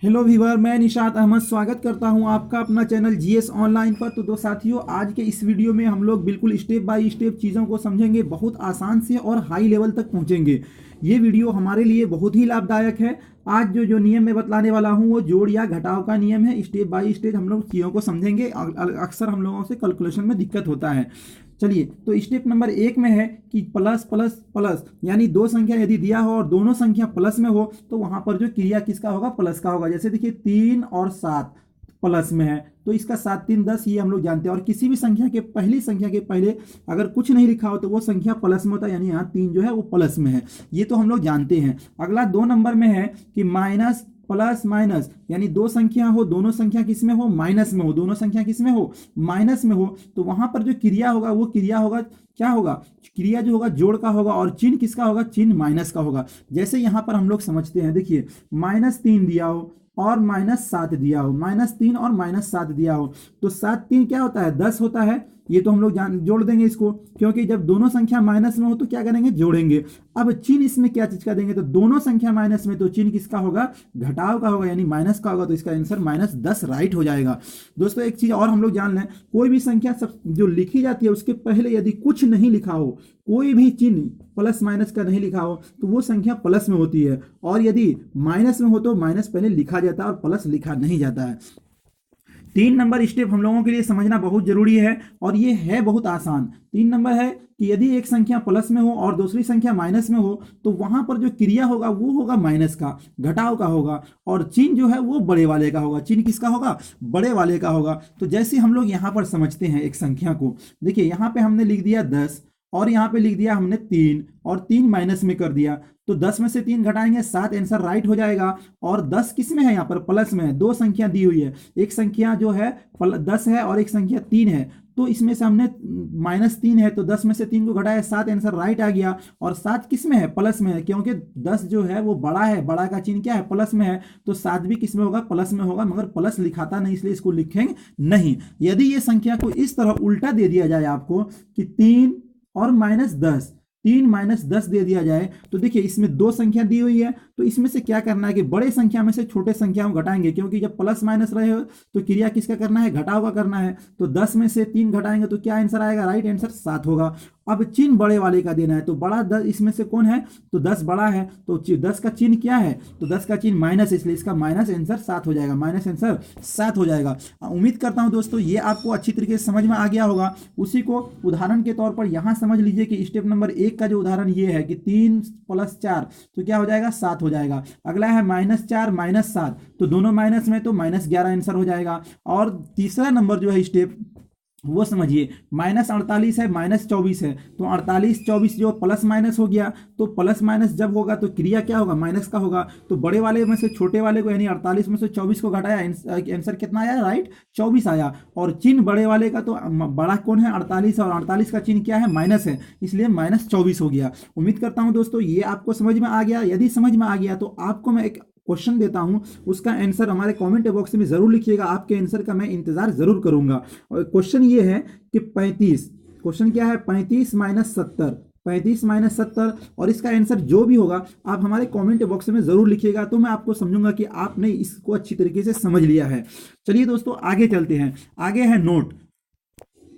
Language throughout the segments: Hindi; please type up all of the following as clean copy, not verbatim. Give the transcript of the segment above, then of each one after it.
हेलो व्यूअर, मैं निशात अहमद स्वागत करता हूं आपका अपना चैनल जीएस ऑनलाइन पर। तो साथियों, आज के इस वीडियो में हम लोग बिल्कुल स्टेप बाय स्टेप चीज़ों को समझेंगे, बहुत आसान से और हाई लेवल तक पहुंचेंगे। ये वीडियो हमारे लिए बहुत ही लाभदायक है। आज जो जो नियम मैं बतलाने वाला हूं वो जोड़ या घटाव का नियम है। स्टेप बाय स्टेप हम लोग चीज़ों को समझेंगे। अक्सर हम लोगों से कैलकुलेशन में दिक्कत होता है। चलिए, तो स्टेप नंबर 1 में है कि प्लस प्लस प्लस, यानी दो संख्या यदि दिया हो और दोनों संख्या प्लस में हो तो वहां पर जो क्रिया किसका होगा, प्लस का होगा। जैसे देखिए 3 और 7 प्लस में है तो इसका 7 3 10, ये हम लोग जानते हैं। और किसी भी संख्या के पहली संख्या के पहले अगर कुछ नहीं लिखा हो तो वो संख्या प्लस में होता है, यानी यहाँ 3 जो है वो प्लस में है। ये तो हम लोग जानते हैं। अगला 2 नंबर में है कि माइनस प्लस माइनस, यानी दो संख्या हो, दोनों संख्या किस में हो, माइनस में हो। दोनों संख्या किस में हो, माइनस में हो। तो वहां पर जो क्रिया होगा वो क्रिया होगा, क्या होगा, क्रिया जो होगा जोड़ का होगा और चिन्ह किसका होगा, चिन्ह माइनस का होगा। जैसे यहां पर हम लोग समझते हैं, देखिए -3 दिया हो और -7 दिया हो, -3 और -7 दिया हो तो 7 3 क्या होता है, 10 होता है। ये तो हम लोग जोड़ देंगे इसको, क्योंकि जब दोनों संख्या माइनस में हो तो क्या करेंगे, जोड़ेंगे। अब चिन्ह इसमें क्या चीज का देंगे, तो दोनों संख्या माइनस में तो चिन्ह किसका होगा, घटाव का होगा, यानी माइनस का होगा। तो इसका आंसर -10 राइट हो जाएगा। दोस्तों एक चीज और हम लोग जान लें, कोई भी संख्या सब जो लिखी जाती है उसके पहले यदि कुछ नहीं लिखा हो, कोई भी चिन्ह प्लस माइनस का नहीं लिखा हो तो वो संख्या प्लस में होती है। और यदि माइनस में हो तो माइनस पहले लिखा जाता है और प्लस लिखा नहीं जाता है। 3 नंबर स्टेप हम लोगों के लिए समझना बहुत जरूरी है और ये है बहुत आसान। 3 नंबर है कि यदि एक संख्या प्लस में हो और दूसरी संख्या माइनस में हो तो वहां पर जो क्रिया होगा वो होगा माइनस का, घटाव का होगा। और चिन्ह जो है वो बड़े वाले का होगा। चिन्ह किसका होगा, बड़े वाले का होगा। तो जैसे हम लोग यहाँ पर समझते हैं एक संख्या को, देखिए यहाँ पे हमने लिख दिया 10 और यहाँ पे लिख दिया हमने 3 और 3 माइनस में कर दिया। तो 10 में से 3 घटाएंगे 7, आंसर राइट हो जाएगा। और 10 किस में है, यहाँ पर प्लस में है। दो संख्या दी हुई है, एक संख्या जो है 10 है और एक संख्या 3 है। तो इसमें से हमने -3 है तो 10 में से 3 को घटाया 7, आंसर राइट आ गया। और 7 किस में है, प्लस में है, क्योंकि 10 जो है वो बड़ा है, बड़ा का चिन्ह क्या है, प्लस में है। तो 7 भी किस में होगा, प्लस में होगा, मगर प्लस लिखाता नहीं इसलिए इसको लिखेंगे नहीं। यदि ये संख्या को इस तरह उल्टा दे दिया जाए आपको कि 3 और -10, 3 -10 दे दिया जाए तो देखिए इसमें दो संख्या दी हुई है। तो इसमें से क्या करना है कि बड़े संख्या में से छोटे संख्या को घटाएंगे, क्योंकि जब प्लस माइनस रहे हो तो क्रिया किसका करना है, घटाव का करना है। तो 10 में से 3 घटाएंगे तो क्या आंसर आएगा, राइट आंसर 7 होगा। अब चिन्ह बड़े वाले का देना है, तो बड़ा 10 इसमें से कौन है, तो 10 बड़ा है। तो 10 का चिन्ह क्या है, तो 10 का चिन्ह माइनस, इसलिए इसका माइनस आंसर 7 हो जाएगा, माइनस आंसर 7 हो जाएगा। उम्मीद करता हूं दोस्तों ये आपको अच्छी तरीके से समझ में आ गया होगा। उसी को उदाहरण के तौर पर यहां समझ लीजिए कि स्टेप नंबर 1 का जो उदाहरण ये है कि 3 + 4 तो क्या हो जाएगा, 7 हो जाएगा। अगला है -4 -7 तो दोनों माइनस में तो -11 आंसर हो जाएगा। और तीसरा नंबर जो है स्टेप वो समझिए, -48 है -24 है तो 48 24 जो प्लस माइनस हो गया। तो प्लस माइनस जब होगा तो क्रिया क्या होगा, माइनस का होगा। तो बड़े वाले में से छोटे वाले को यानी 48 में से 24 को घटाया, आंसर कितना आया, राइट 24 आया। और चिन्ह बड़े वाले का तो बड़ा कौन है, 48 और 48 का चिन्ह क्या है, माइनस है, इसलिए -24 हो गया। उम्मीद करता हूं दोस्तों ये आपको समझ में आ गया। यदि समझ में आ गया तो आपको मैं एक क्वेश्चन देता हूं, उसका आंसर हमारे कमेंट बॉक्स में जरूर लिखिएगा। आपके आंसर का मैं इंतजार जरूर करूंगा। और क्वेश्चन ये है कि 35, क्वेश्चन क्या है, 35 -70, 35 -70 और इसका आंसर जो भी होगा आप हमारे कमेंट बॉक्स में जरूर लिखिएगा, तो मैं आपको समझूंगा कि आपने इसको अच्छी तरीके से समझ लिया है। चलिए दोस्तों आगे चलते हैं। आगे है नोट।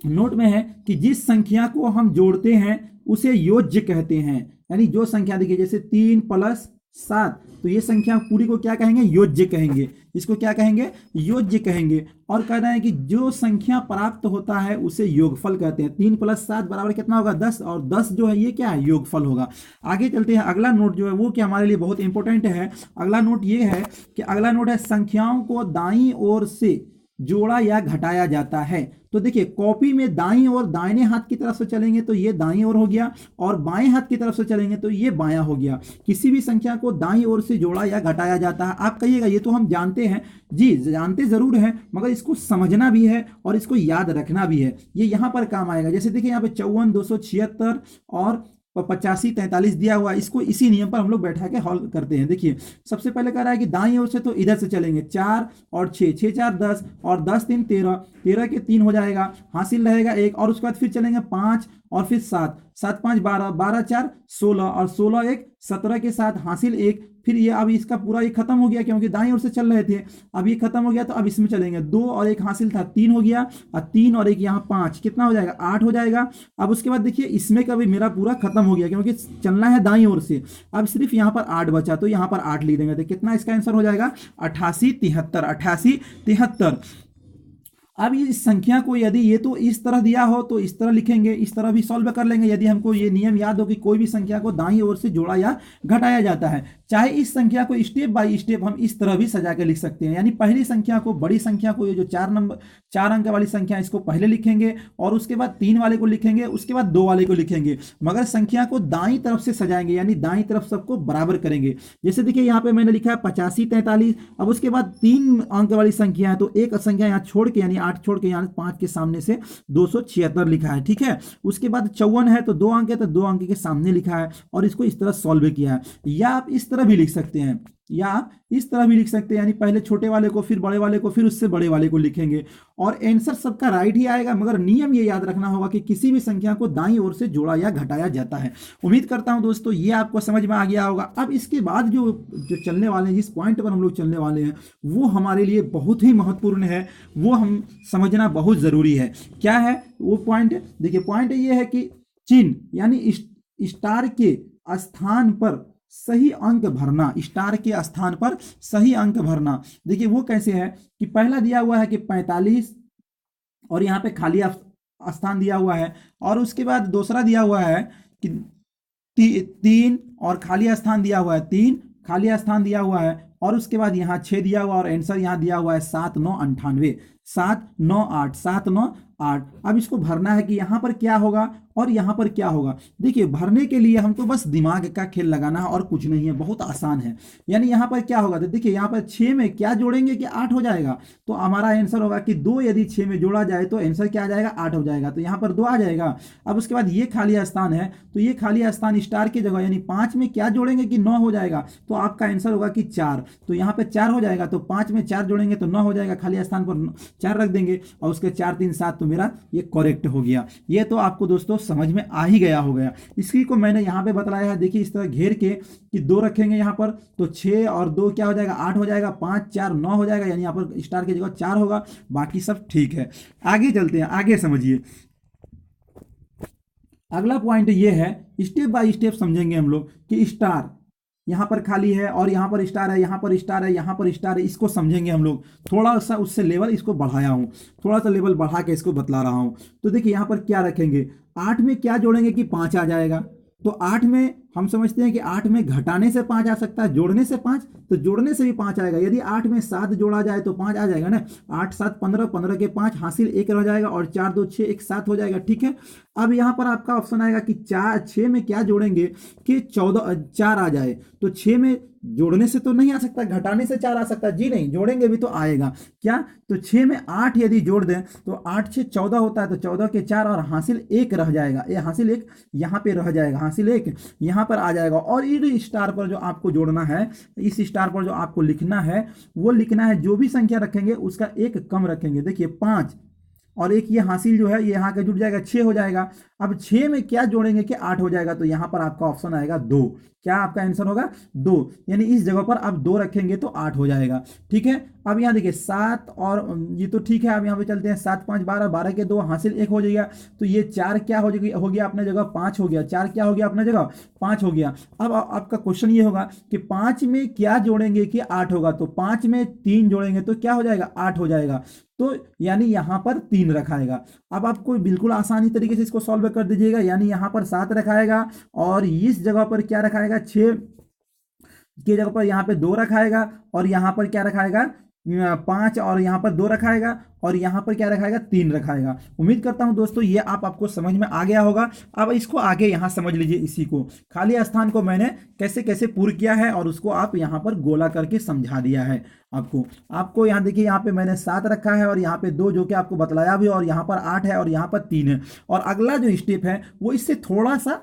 नोट में है कि जिस संख्या को हम जोड़ते हैं उसे योज्य कहते हैं। यानी जो संख्या देखिए जैसे 3 + 7 तो ये संख्या पूरी को क्या कहेंगे, योज्य कहेंगे। इसको क्या कहेंगे, योज्य कहेंगे। और कह रहे हैं कि जो संख्या प्राप्त होता है उसे योगफल कहते हैं। 3 + 7 बराबर कितना होगा, 10 और 10 जो है ये क्या है, योगफल होगा। आगे चलते हैं। अगला नोट जो है वो क्या हमारे लिए बहुत इंपॉर्टेंट है। अगला नोट ये है कि अगला नोट है संख्याओं को दाईं ओर से जोड़ा या घटाया जाता है। तो देखिए कॉपी में दाईं ओर दाहिने हाथ की तरफ से चलेंगे तो ये दाईं ओर हो गया, और बाएं हाथ की तरफ से चलेंगे तो ये बायां हो गया। किसी भी संख्या को दाईं ओर से जोड़ा या घटाया जाता है। आप कहिएगा ये तो हम जानते हैं, जी जानते जरूर हैं, मगर इसको समझना भी है और इसको याद रखना भी है। ये यहां पर काम आएगा। जैसे देखिए यहाँ पे 54 276 और 85 43 दिया हुआ है। इसको इसी नियम पर हम लोग बैठा के हल करते हैं। देखिए सबसे पहले कह रहा है कि दाईं ओर से तो इधर से चलेंगे, 4 और 6, 6 4 10 और 10 3 13, 13 के 3 हो जाएगा, हासिल रहेगा 1। और उसके बाद फिर चलेंगे 5 और फिर 7, 7 5 12, 12 4 16 और 16 1 17 के साथ हासिल 1। फिर ये अब इसका पूरा ये खत्म हो गया क्योंकि दाईं ओर से चल रहे थे। अब ये खत्म हो गया तो अब इसमें चलेंगे, 2 और 1 हासिल था 3 हो गया, और 3 और 1 यहाँ 5, कितना हो जाएगा 8 हो जाएगा। अब उसके बाद देखिए इसमें का भी मेरा पूरा खत्म हो गया क्योंकि चलना है दाईं ओर से। अब सिर्फ यहाँ पर 8 बचा तो यहाँ पर 8 लिख देंगे, तो कितना इसका आंसर हो जाएगा 88 73, 88 73। अब ये इस संख्या को यदि ये तो इस तरह दिया हो तो इस तरह लिखेंगे, इस तरह भी सॉल्व कर लेंगे यदि हमको ये नियम याद हो कि कोई भी संख्या को दाईं ओर से जोड़ा या घटाया जाता है। चाहे इस संख्या को स्टेप बाय स्टेप हम इस तरह भी सजा के लिख सकते हैं, यानी पहली संख्या को, बड़ी संख्या को, ये जो 4 अंक वाली संख्या इसको पहले लिखेंगे और उसके बाद 3 वाले को लिखेंगे, उसके बाद 2 वाले को लिखेंगे, मगर संख्या को दाईं तरफ से सजाएंगे, यानी दाईं तरफ सबको बराबर करेंगे। जैसे देखिए यहाँ पे मैंने लिखा है 85 43। अब उसके बाद 3 अंक वाली संख्या है तो एक संख्या यहाँ छोड़ के, यानी 8 छोड़ के, यहाँ 5 के सामने से 276 लिखा है, ठीक है। उसके बाद 54 है तो 2 अंक है तो 2 अंक के सामने लिखा है और इसको इस तरह सॉल्व किया है। या आप इस तरह भी लिख सकते हैं, या आप इस तरह भी लिख सकते हैं, यानी पहले छोटे वाले को, फिर बड़े वाले को, फिर उससे बड़े वाले को लिखेंगे और आंसर सबका राइट ही आएगा। मगर नियम ये याद रखना होगा कि किसी भी संख्या को दाईं ओर से जोड़ा या घटाया जाता है। उम्मीद करता हूं दोस्तों ये आपको समझ में आ गया होगा। अब इसके बाद जो चलने वाले हैं, जिस पॉइंट पर हम लोग चलने वाले हैं, वो हमारे लिए बहुत ही महत्वपूर्ण है, वो हम समझना बहुत जरूरी है। क्या है वो पॉइंट? देखिए पॉइंट ये है कि चिन्ह यानी स्टार के स्थान पर सही अंक भरना, स्टार के स्थान पर सही अंक भरना। देखिए वो कैसे है कि पहला दिया हुआ है कि 45 और यहाँ पे खाली स्थान दिया हुआ है, और उसके बाद दूसरा दिया हुआ है कि 3 और खाली स्थान दिया हुआ है, 3 खाली स्थान दिया हुआ है, और उसके बाद यहाँ 6 दिया हुआ और आंसर यहाँ दिया हुआ है 7 9 98, 7 9 8, 7 9 8। अब इसको भरना है कि यहाँ पर क्या होगा और यहाँ पर क्या होगा। देखिए भरने के लिए हमको बस दिमाग का खेल लगाना है और कुछ नहीं है, बहुत आसान है। यानी यहाँ पर क्या होगा, तो देखिए यहाँ पर 6 में क्या जोड़ेंगे कि 8 हो जाएगा, तो हमारा आंसर होगा कि 2 यदि 6 में जोड़ा जाए तो आंसर क्या आ जाएगा 8 हो जाएगा, तो यहाँ पर 2 आ जाएगा। अब उसके बाद ये खाली स्थान है तो ये खाली स्थान स्टार की जगह यानी 5 में क्या जोड़ेंगे कि 9 हो जाएगा, तो आपका आंसर होगा कि 4, तो यहाँ पे 4 हो जाएगा, तो 5 में 4 जोड़ेंगे तो 9 हो जाएगा, खाली स्थान पर 4 रख देंगे और उसके 4 3 7, तो मेरा ये करेक्ट हो गया। ये तो आपको दोस्तों समझ में आ ही गया हो गया। इसी को मैंने यहाँ पे बताया है, देखिए इस तरह घेर के कि 2 रखेंगे यहाँ पर, तो 6 और 2 क्या हो जाएगा 8 हो जाएगा, 5 4 9 हो जाएगा, यानी यहाँ पर स्टार की जगह 4 होगा, बाकी सब ठीक है। आगे चलते हैं, आगे समझिए। अगला पॉइंट ये है, स्टेप बाय स्टेप समझेंगे हम लोग कि स्टार यहाँ पर खाली है और यहाँ पर स्टार है, यहाँ पर स्टार है, यहाँ पर स्टार है, इसको समझेंगे हम लोग। थोड़ा सा उससे लेवल इसको बढ़ाया हूँ, थोड़ा सा लेवल बढ़ा के इसको बतला रहा हूँ। तो देखिए यहाँ पर क्या रखेंगे, 8 में क्या जोड़ेंगे कि 5 आ जाएगा, तो 8 में हम समझते हैं कि 8 में घटाने से 5 आ सकता है, जोड़ने से 5, तो जोड़ने से भी 5 आएगा। यदि 8 में 7 जोड़ा जाए तो 5 आ जाएगा ना, 8 7 15, 15 के 5 हासिल 1 रह जाएगा और 4 2 6 1 7 हो जाएगा, ठीक है। अब यहाँ पर आपका ऑप्शन आएगा कि 6 में क्या जोड़ेंगे कि 14 4 आ जाए, तो 6 में जोड़ने से तो नहीं आ सकता, घटाने से 4 आ सकता है, जी नहीं, जोड़ेंगे भी तो आएगा क्या, तो 6 में 8 यदि जोड़ दें तो 8 6 14 होता है, तो 14 के 4 और हासिल 1 रह जाएगा, ये हासिल 1 यहाँ पे रह जाएगा, हासिल 1 यहाँ पर आ जाएगा। और इस स्टार पर जो आपको जोड़ना है, इस स्टार पर जो आपको लिखना है, वो लिखना है जो भी संख्या रखेंगे उसका 1 कम रखेंगे। देखिए 5 और 1 ये हासिल जो है ये यहाँ का जुड़ जाएगा, 6 हो जाएगा। अब 6 में क्या जोड़ेंगे कि 8 हो जाएगा, तो यहाँ पर आपका ऑप्शन आएगा 2, क्या आपका आंसर होगा 2, यानी इस जगह पर आप 2 रखेंगे तो 8 हो जाएगा, ठीक है। अब यहाँ देखिए 7 और ये तो ठीक है। अब यहाँ पे चलते हैं 7 5 12, 12 के 2 हासिल 1 हो जाएगा, तो ये 4 क्या हो गया अपने जगह 5 हो गया, 4 क्या हो गया अपने जगह 5 हो गया। अब आपका क्वेश्चन ये होगा कि 5 में क्या जोड़ेंगे कि 8 होगा, तो 5 में 3 जोड़ेंगे तो क्या हो जाएगा 8 हो जाएगा, तो यानी यहाँ पर 3 रखाएगा। अब आपको बिल्कुल आसानी तरीके से इसको सॉल्व कर दीजिएगा, यानी यहाँ पर 7 रखाएगा और इस जगह पर क्या रखाएगा 6 की जगह पर यहाँ पे 2 रखाएगा और यहाँ पर क्या रखाएगा 5 और यहाँ पर 2 रखाएगा और यहाँ पर क्या रखाएगा 3 रखाएगा। उम्मीद करता हूं दोस्तों ये आपको समझ में आ गया होगा। अब इसको आगे यहाँ समझ लीजिए, इसी को खाली स्थान को मैंने कैसे कैसे पूर्ण किया है और उसको आप यहाँ पर गोला करके समझा दिया है आपको यहाँ देखिए, यहाँ पे मैंने 7 रखा है और यहाँ पे 2 जो कि आपको बतलाया भी, और यहाँ पर 8 है और यहाँ पर 3 है। और अगला जो स्टेप है वो इससे थोड़ा सा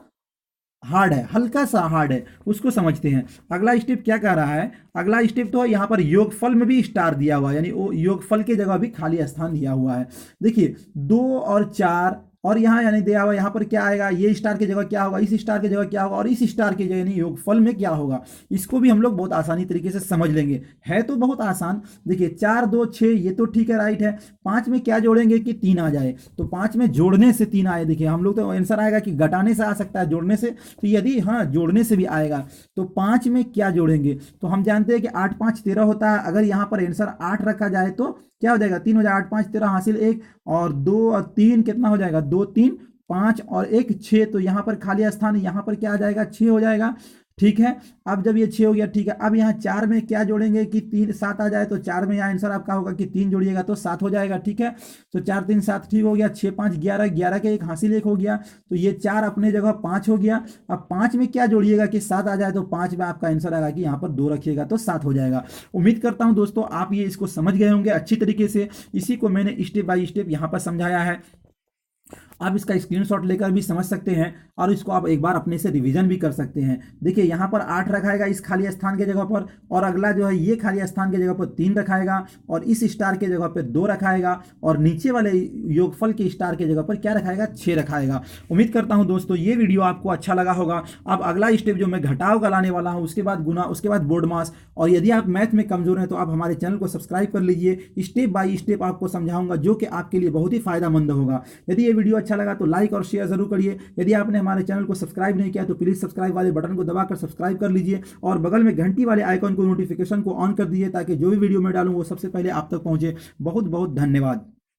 हार्ड है, हल्का सा हार्ड है, उसको समझते हैं। अगला स्टेप क्या कह रहा है, अगला स्टेप तो यहाँ पर योगफल में भी स्टार दिया हुआ है, यानी वो योगफल की जगह भी खाली स्थान दिया हुआ है। देखिए 2 और 4 और यहाँ यानी दिया हुआ यहाँ पर क्या आएगा, ये स्टार की जगह क्या होगा, इस स्टार की जगह क्या होगा, और इस स्टार की जगह यानी योगफल में क्या होगा, इसको भी हम लोग बहुत आसानी तरीके से समझ लेंगे। है तो बहुत आसान। देखिए 4 2 6 ये तो ठीक है, राइट है। 5 में क्या जोड़ेंगे कि 3 आ जाए, तो 5 में जोड़ने से 3 आए। देखिए हम लोग तो आंसर आएगा कि घटाने से आ सकता है, जोड़ने से, तो यदि हाँ जोड़ने से भी आएगा तो 5 में क्या जोड़ेंगे, तो हम जानते हैं कि 8 5 13 होता है। अगर यहाँ पर आंसर 8 रखा जाए तो क्या हो जाएगा, 3 हो जाएगा, 8 5 13 हासिल 1 और 2 और 3 कितना हो जाएगा, 2 3 5 और 1 6। तो यहाँ पर खाली स्थान, यहाँ पर क्या आ जाएगा, 6 हो जाएगा। ठीक है, अब जब ये 6 हो गया, ठीक है, अब यहाँ 4 में क्या जोड़ेंगे कि 3 7 आ जाए, तो 4 में यहाँ आंसर आपका होगा कि 3 जोड़िएगा तो 7 हो जाएगा। ठीक है, तो 4 3 7 ठीक हो गया, 6 5 11, 11 के एक हासिल 1 हो गया, तो ये 4 अपने जगह 5 हो गया। अब 5 में क्या जोड़िएगा कि 7 आ जाए, तो 5 में आपका आंसर आएगा कि यहाँ पर 2 रखिएगा तो 7 हो जाएगा। उम्मीद करता हूँ दोस्तों आप ये इसको समझ गए होंगे अच्छी तरीके से। इसी को मैंने स्टेप बाय स्टेप यहाँ पर समझाया है। आप इसका स्क्रीनशॉट लेकर भी समझ सकते हैं और इसको आप एक बार अपने से रिवीजन भी कर सकते हैं। देखिए यहाँ पर 8 रखाएगा इस खाली स्थान के जगह पर, और अगला जो है ये खाली स्थान के जगह पर 3 रखाएगा, और इस स्टार के जगह पर 2 रखाएगा, और नीचे वाले योगफल के स्टार के जगह पर क्या रखाएगा, 6 रखाएगा। उम्मीद करता हूँ दोस्तों ये वीडियो आपको अच्छा लगा होगा। अब अगला स्टेप जो मैं घटाव का लाने वाला हूँ, उसके बाद गुना, उसके बाद बोर्ड मास। और यदि आप मैथ में कमजोर हैं तो आप हमारे चैनल को सब्सक्राइब कर लीजिए। स्टेप बाय स्टेप आपको समझाऊंगा जो कि आपके लिए बहुत ही फायदेमंद होगा। यदि ये वीडियो अच्छा लगा तो लाइक और शेयर जरूर करिए। यदि आपने हमारे चैनल को सब्सक्राइब नहीं किया तो प्लीज सब्सक्राइब वाले बटन को दबाकर सब्सक्राइब कर लीजिए, और बगल में घंटी वाले आइकन को, नोटिफिकेशन को ऑन कर दीजिए, ताकि जो भी वीडियो मैं डालूं वो सबसे पहले आप तक पहुंचे। बहुत बहुत धन्यवाद।